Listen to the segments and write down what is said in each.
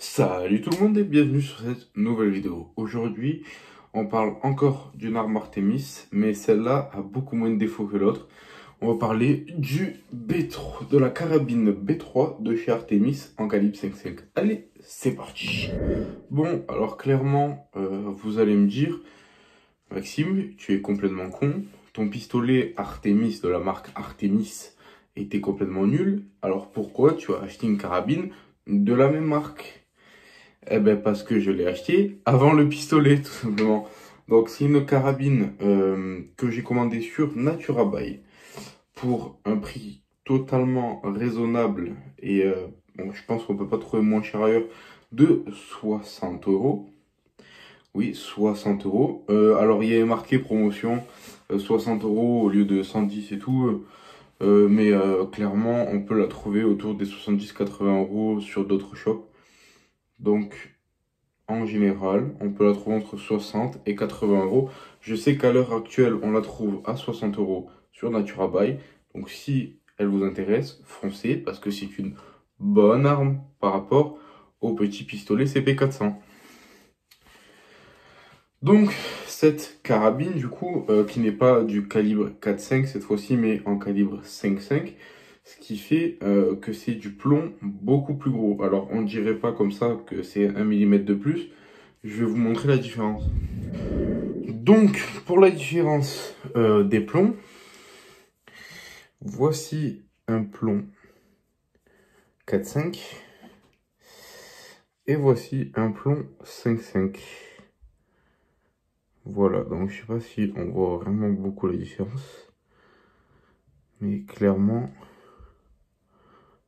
Salut tout le monde et bienvenue sur cette nouvelle vidéo. Aujourd'hui, on parle encore d'une arme Artemis, mais celle-là a beaucoup moins de défauts que l'autre. On va parler du B3, de la carabine B3 de chez Artemis en calibre 5.5. Allez, c'est parti. Bon, alors clairement, vous allez me dire, Maxime, tu es complètement con. Ton pistolet Artemis de la marque Artemis était complètement nul. Alors pourquoi tu as acheté une carabine de la même marque? Eh ben parce que je l'ai acheté avant le pistolet, tout simplement. Donc c'est une carabine que j'ai commandée sur NaturaBuy pour un prix totalement raisonnable et bon, je pense qu'on peut pas trouver moins cher ailleurs, de 60 euros. Oui, 60 euros. Alors il y avait marqué promotion 60 euros au lieu de 110 et tout. Mais clairement on peut la trouver autour des 70-80 euros sur d'autres shops. Donc en général, on peut la trouver entre 60 et 80 euros. Je sais qu'à l'heure actuelle, on la trouve à 60 euros sur NaturaBuy. Donc si elle vous intéresse, foncez parce que c'est une bonne arme par rapport au petit pistolet CP400. Donc cette carabine du coup, qui n'est pas du calibre 4.5 cette fois-ci, mais en calibre 5.5, ce qui fait que c'est du plomb beaucoup plus gros. Alors on ne dirait pas comme ça que c'est 1 mm de plus. Je vais vous montrer la différence. Donc, pour la différence des plombs, voici un plomb 4.5 et voici un plomb 5.5. Voilà, donc je sais pas si on voit vraiment beaucoup la différence, mais clairement,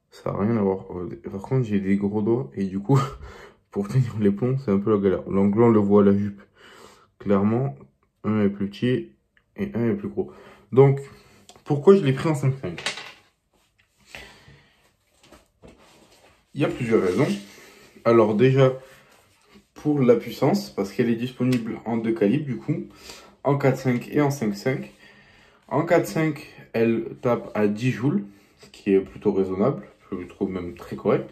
ça n'a rien à voir. Par contre, j'ai des gros doigts et du coup, pour tenir les plombs, c'est un peu la galère. Donc là, on le voit à la jupe. Clairement, un est plus petit et un est plus gros. Donc, pourquoi je l'ai pris en 5.5? Il y a plusieurs raisons. Alors déjà, pour la puissance, parce qu'elle est disponible en deux calibres du coup, en 4.5 et en 5.5. En 4.5, elle tape à 10 joules, ce qui est plutôt raisonnable, je trouve même très correct.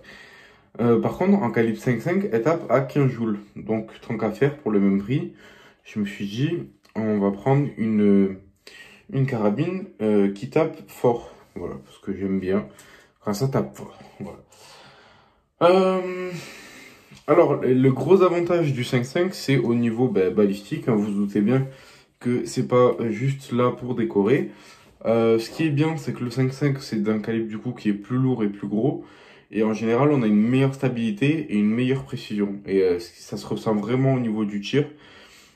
Par contre, en calibre 5.5, elle tape à 15 joules. Donc, tant qu'à faire, pour le même prix, je me suis dit, on va prendre une carabine qui tape fort. Voilà, parce que j'aime bien quand ça tape fort. Voilà. Alors, le gros avantage du 5.5, c'est au niveau balistique. Hein, vous vous doutez bien que c'est pas juste là pour décorer. Ce qui est bien, c'est que le 5.5, c'est d'un calibre du coup qui est plus lourd et plus gros. Et en général, on a une meilleure stabilité et une meilleure précision. Et ça se ressent vraiment au niveau du tir.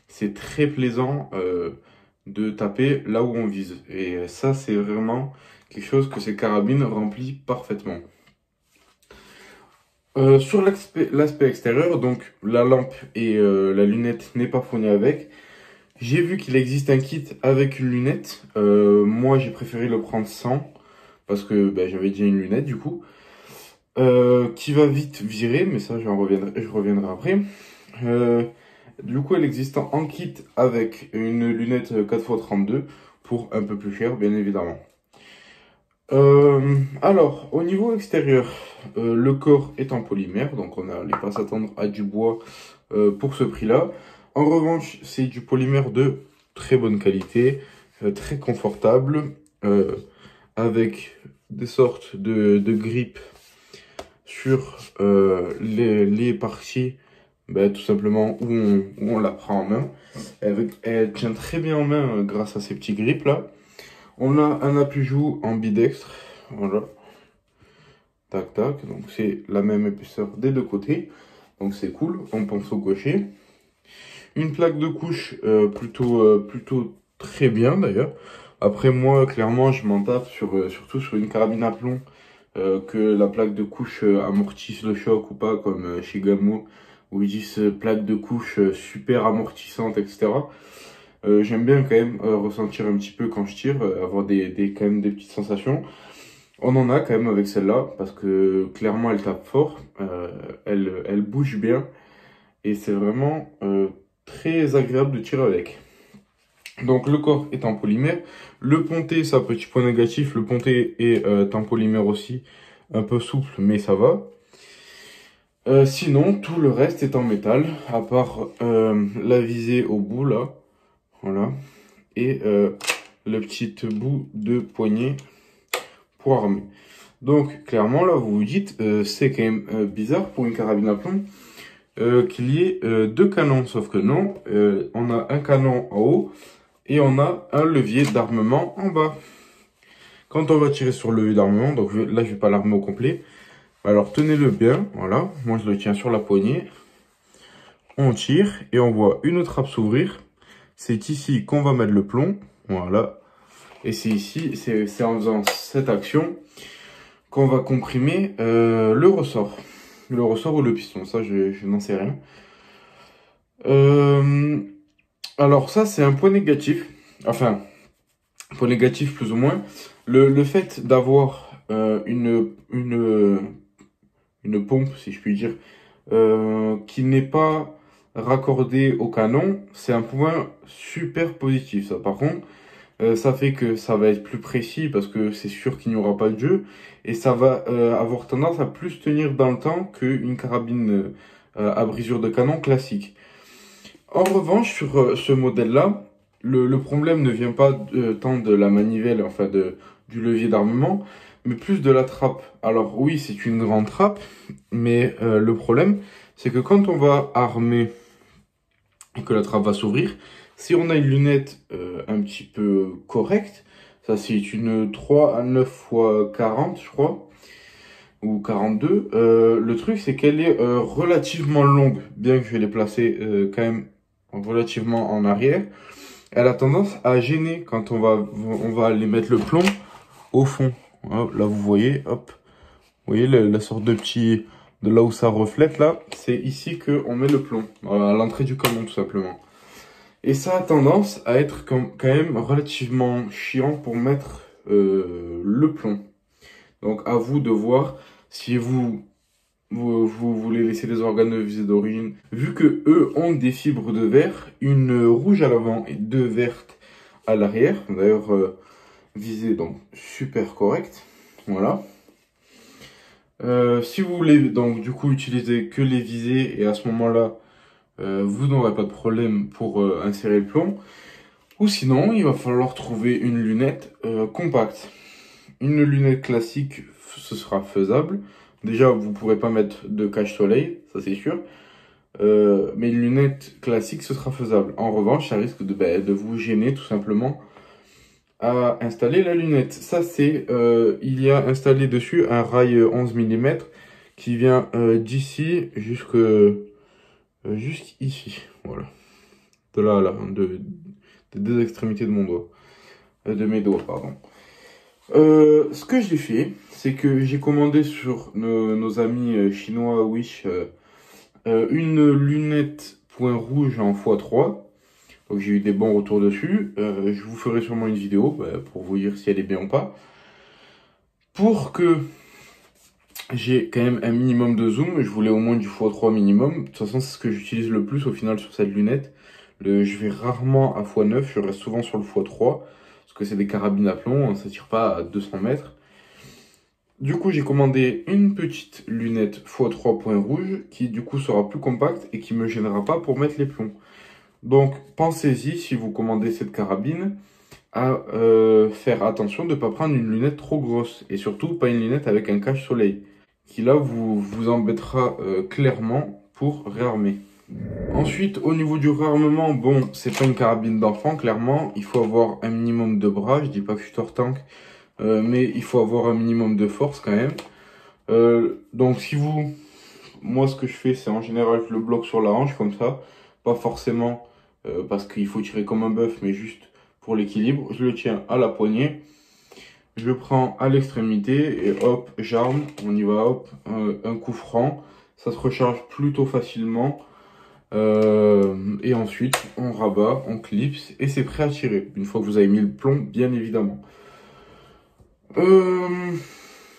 C'est très plaisant de taper là où on vise. Et ça, c'est vraiment quelque chose que ces carabines remplissent parfaitement. Sur l'aspect extérieur, donc la lampe et la lunette n'est pas fournie avec. J'ai vu qu'il existe un kit avec une lunette. Moi, j'ai préféré le prendre sans, parce que j'avais déjà une lunette du coup, qui va vite virer, mais ça je reviendrai après. Du coup, elle existe en kit avec une lunette 4x32 pour un peu plus cher, bien évidemment. Alors, au niveau extérieur, le corps est en polymère, donc on n'allait pas s'attendre à du bois pour ce prix-là. En revanche, c'est du polymère de très bonne qualité, très confortable, avec des sortes de grippes sur les parties, tout simplement où on la prend en main. Elle tient très bien en main grâce à ces petits grippes là. On a un appui-joue ambidextre, voilà, tac tac, donc c'est la même épaisseur des deux côtés, donc c'est cool, on pense au gaucher. Une plaque de couche plutôt très bien d'ailleurs. Après moi, clairement, je m'en tape surtout sur une carabine à plomb, que la plaque de couche amortisse le choc ou pas, comme chez Gammo, où ils disent plaque de couche super amortissante, etc. J'aime bien quand même ressentir un petit peu quand je tire, avoir quand même des petites sensations. On en a quand même avec celle-là, parce que clairement elle tape fort, elle bouge bien, et c'est vraiment très agréable de tirer avec. Donc le corps est en polymère, le ponté, c'est un petit point négatif, le ponté est en polymère aussi, un peu souple, mais ça va. Sinon, tout le reste est en métal, à part la visée au bout, là. Voilà. Et le petit bout de poignée pour armer. Donc, clairement, là, vous vous dites, c'est quand même bizarre pour une carabine à plomb qu'il y ait deux canons. Sauf que non, on a un canon en haut et on a un levier d'armement en bas. Quand on va tirer sur le levier d'armement, donc là, je vais pas l'armer au complet. Alors, tenez-le bien, voilà. Moi, je le tiens sur la poignée. On tire et on voit une autre trappe s'ouvrir. C'est ici qu'on va mettre le plomb, voilà. Et c'est ici, c'est en faisant cette action qu'on va comprimer le ressort. Le ressort ou le piston, ça je n'en sais rien. Alors ça c'est un point négatif, enfin, point négatif plus ou moins. Le fait d'avoir une pompe, si je puis dire, qui n'est pas raccordée au canon, c'est un point super positif ça. Par contre, ça fait que ça va être plus précis parce que c'est sûr qu'il n'y aura pas de jeu et ça va avoir tendance à plus tenir dans le temps qu'une carabine à brisure de canon classique. En revanche, sur ce modèle-là, le problème ne vient pas tant de la manivelle, enfin du levier d'armement, mais plus de la trappe. Alors oui, c'est une grande trappe, mais le problème, c'est que quand on va armer et que la trappe va s'ouvrir, si on a une lunette un petit peu correcte, ça c'est une 3 à 9 fois 40 je crois, ou 42, le truc c'est qu'elle est relativement longue, bien que je l'ai placée quand même relativement en arrière. Elle a tendance à gêner quand on va aller mettre le plomb au fond. Hop, là vous voyez, hop, vous voyez la sorte de petit, de là où ça reflète là, c'est ici qu'on met le plomb, à l'entrée du canon tout simplement. Et ça a tendance à être quand même relativement chiant pour mettre le plomb. Donc à vous de voir si vous voulez laisser les organes de visée d'origine. Vu que eux ont des fibres de verre, une rouge à l'avant et deux vertes à l'arrière. D'ailleurs, visée donc super correcte. Voilà. Si vous voulez donc du coup utiliser que les visées et à ce moment-là, vous n'aurez pas de problème pour insérer le plomb. Ou sinon, il va falloir trouver une lunette compacte. Une lunette classique, ce sera faisable. Déjà, vous ne pourrez pas mettre de cache-soleil, ça c'est sûr. Mais une lunette classique, ce sera faisable. En revanche, ça risque de vous gêner tout simplement à installer la lunette. Ça, c'est, il y a installé dessus un rail 11 mm qui vient d'ici jusqu'ici. Voilà. De là à là, des deux extrémités de mon doigt. De mes doigts, pardon. Ce que j'ai fait, c'est que j'ai commandé sur nos amis chinois Wish une lunette point rouge en x3. Donc j'ai eu des bons retours dessus. Je vous ferai sûrement une vidéo pour vous dire si elle est bien ou pas. Pour que j'ai quand même un minimum de zoom, je voulais au moins du x3 minimum. De toute façon, c'est ce que j'utilise le plus au final sur cette lunette. Je vais rarement à x9, je reste souvent sur le x3. Parce que c'est des carabines à plomb, ça tire pas à 200 mètres. Du coup, j'ai commandé une petite lunette x3 point rouge qui du coup sera plus compacte et qui me gênera pas pour mettre les plombs. Donc, pensez-y si vous commandez cette carabine à faire attention de ne pas prendre une lunette trop grosse et surtout pas une lunette avec un cache-soleil qui là vous embêtera clairement pour réarmer. Ensuite, au niveau du réarmement, bon, c'est pas une carabine d'enfant, clairement. Il faut avoir un minimum de bras. Je dis pas que je suis tortank, mais il faut avoir un minimum de force quand même. Donc, moi, ce que je fais, c'est en général, je le bloque sur la hanche comme ça. Pas forcément parce qu'il faut tirer comme un bœuf, mais juste pour l'équilibre. Je le tiens à la poignée. Je le prends à l'extrémité et hop, j'arme. On y va, hop, un coup franc. Ça se recharge plutôt facilement. Et ensuite on rabat, on clipse et c'est prêt à tirer une fois que vous avez mis le plomb, bien évidemment.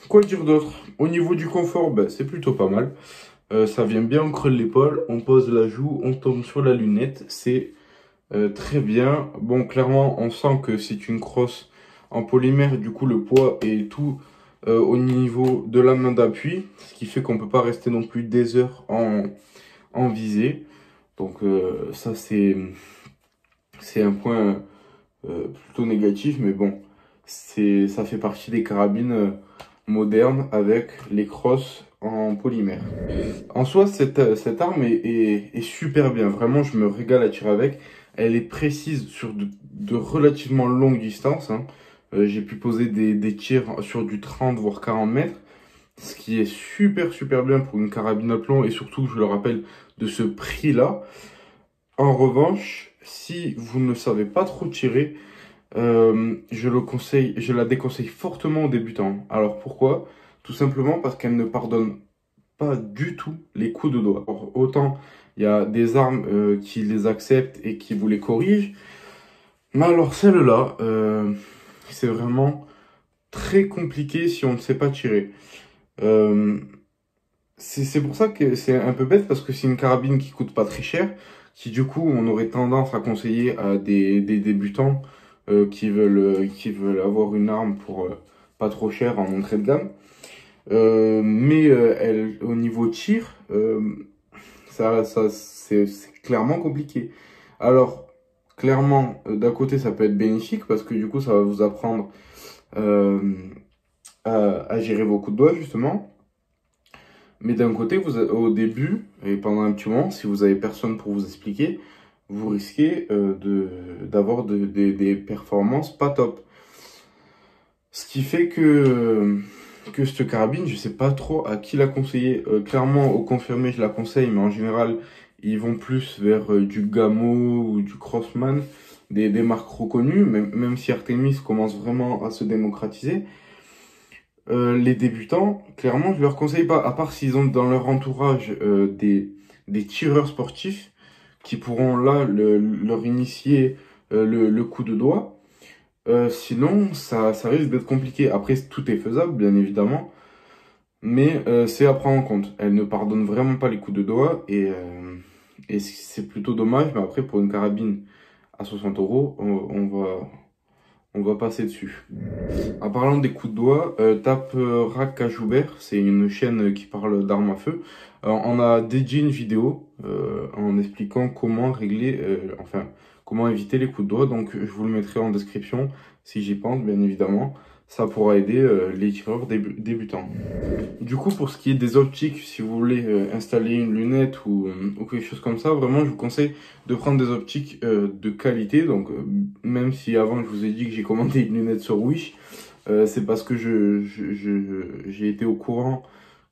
Quoi dire d'autre? Au niveau du confort, c'est plutôt pas mal. Ça vient bien, on creuse l'épaule, on pose la joue, on tombe sur la lunette, c'est très bien. Bon, clairement on sent que c'est une crosse en polymère, du coup le poids et tout au niveau de la main d'appui, ce qui fait qu'on ne peut pas rester non plus des heures en visée. Donc ça c'est un point plutôt négatif, mais bon, ça fait partie des carabines modernes avec les crosses en polymère. En soi, cette arme est super bien. Vraiment, je me régale à tirer avec. Elle est précise sur de relativement longues distances, hein. J'ai pu poser des tirs sur du 30 voire 40 mètres, ce qui est super bien pour une carabine à plomb et surtout, je le rappelle, de ce prix-là. En revanche, si vous ne savez pas trop tirer, je la déconseille fortement aux débutants. Alors pourquoi? Tout simplement parce qu'elle ne pardonne pas du tout les coups de doigt. Alors, autant il y a des armes qui les acceptent et qui vous les corrigent, mais alors celle-là, c'est vraiment très compliqué si on ne sait pas tirer. Euh, c'est pour ça que c'est un peu bête parce que c'est une carabine qui coûte pas très cher, qui du coup on aurait tendance à conseiller à des débutants qui veulent avoir une arme pour pas trop cher en entrée de gamme. Mais au niveau tir, c'est clairement compliqué. Alors, clairement, d'un côté, ça peut être bénéfique parce que du coup, ça va vous apprendre euh, à gérer vos coups de doigt, justement. Mais d'un côté, au début et pendant un petit moment, si vous avez personne pour vous expliquer, vous risquez d'avoir des performances pas top. Ce qui fait que cette carabine, je sais pas trop à qui la conseiller. Clairement, au confirmé, je la conseille, mais en général, ils vont plus vers du Gamo ou du Crossman, des marques reconnues, même si Artemis commence vraiment à se démocratiser. Les débutants, clairement, je leur conseille pas, à part s'ils ont dans leur entourage des tireurs sportifs qui pourront là leur initier le coup de doigt. Sinon, ça risque d'être compliqué. Après, tout est faisable, bien évidemment, mais c'est à prendre en compte. Elle ne pardonne vraiment pas les coups de doigt et c'est plutôt dommage. Mais après, pour une carabine à 60 euros, on va passer dessus. En parlant des coups de doigt, tape Rack à Joubert, c'est une chaîne qui parle d'armes à feu. On a dédié une vidéo en expliquant comment régler, enfin, comment éviter les coups de doigt. Donc, je vous le mettrai en description si j'y pense, bien évidemment. Ça pourra aider les tireurs débutants. Du coup, pour ce qui est des optiques, si vous voulez installer une lunette ou quelque chose comme ça, vraiment, je vous conseille de prendre des optiques de qualité. Donc, même si avant, je vous ai dit que j'ai commandé une lunette sur Wish, c'est parce que j'ai été au courant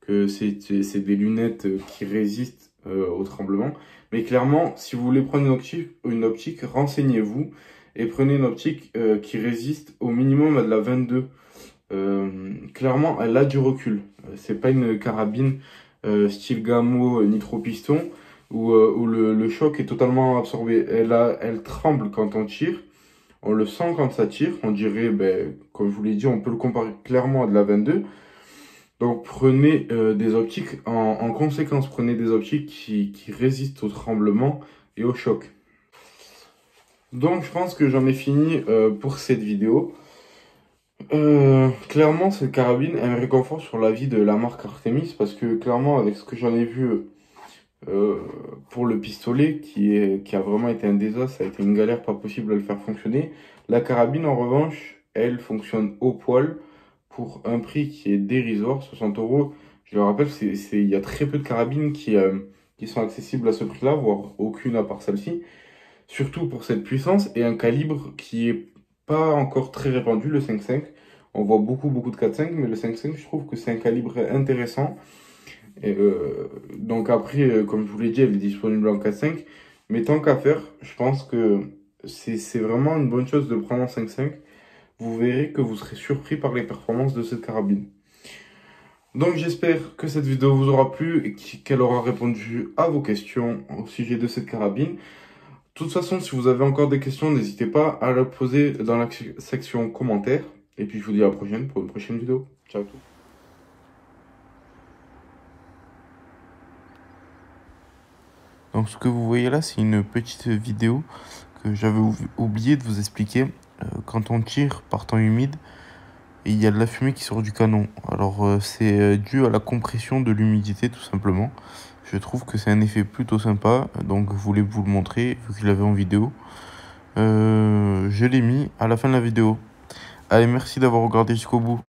que c'est des lunettes qui résistent au tremblement. Mais clairement, si vous voulez prendre une optique, renseignez-vous et prenez une optique qui résiste au minimum à de la 22. Clairement, elle a du recul. C'est pas une carabine style Gamo Nitro Piston où le choc est totalement absorbé. Elle tremble quand on tire. On le sent quand ça tire. On dirait, ben, comme je vous l'ai dit, on peut le comparer clairement à de la 22. Donc prenez des optiques, en conséquence, prenez des optiques qui résistent au tremblement et au choc. Donc je pense que j'en ai fini pour cette vidéo. Clairement, cette carabine, elle me réconforte sur la vie de la marque Artemis parce que clairement, avec ce que j'en ai vu pour le pistolet, qui a vraiment été un désastre, ça a été une galère pas possible à le faire fonctionner. La carabine, en revanche, elle fonctionne au poil pour un prix qui est dérisoire, 60 euros. Je le rappelle, il y a très peu de carabines qui sont accessibles à ce prix-là, voire aucune à part celle-ci. Surtout pour cette puissance et un calibre qui est pas encore très répandu, le 5.5. On voit beaucoup de 4.5, mais le 5.5, je trouve que c'est un calibre intéressant. Et, donc après, comme je vous l'ai dit, elle est disponible en 4.5. Mais tant qu'à faire, je pense que c'est vraiment une bonne chose de le prendre en 5.5. Vous verrez que vous serez surpris par les performances de cette carabine. Donc j'espère que cette vidéo vous aura plu et qu'elle aura répondu à vos questions au sujet de cette carabine. De toute façon, si vous avez encore des questions, n'hésitez pas à les poser dans la section commentaires. Et puis je vous dis à la prochaine pour une prochaine vidéo. Ciao à tous. Donc ce que vous voyez là, c'est une petite vidéo que j'avais oublié de vous expliquer. Quand on tire par temps humide, et il y a de la fumée qui sort du canon. Alors c'est dû à la compression de l'humidité tout simplement. Je trouve que c'est un effet plutôt sympa, donc je voulais vous le montrer vu qu'il avait en vidéo. Je l'ai mis à la fin de la vidéo. Allez, merci d'avoir regardé jusqu'au bout.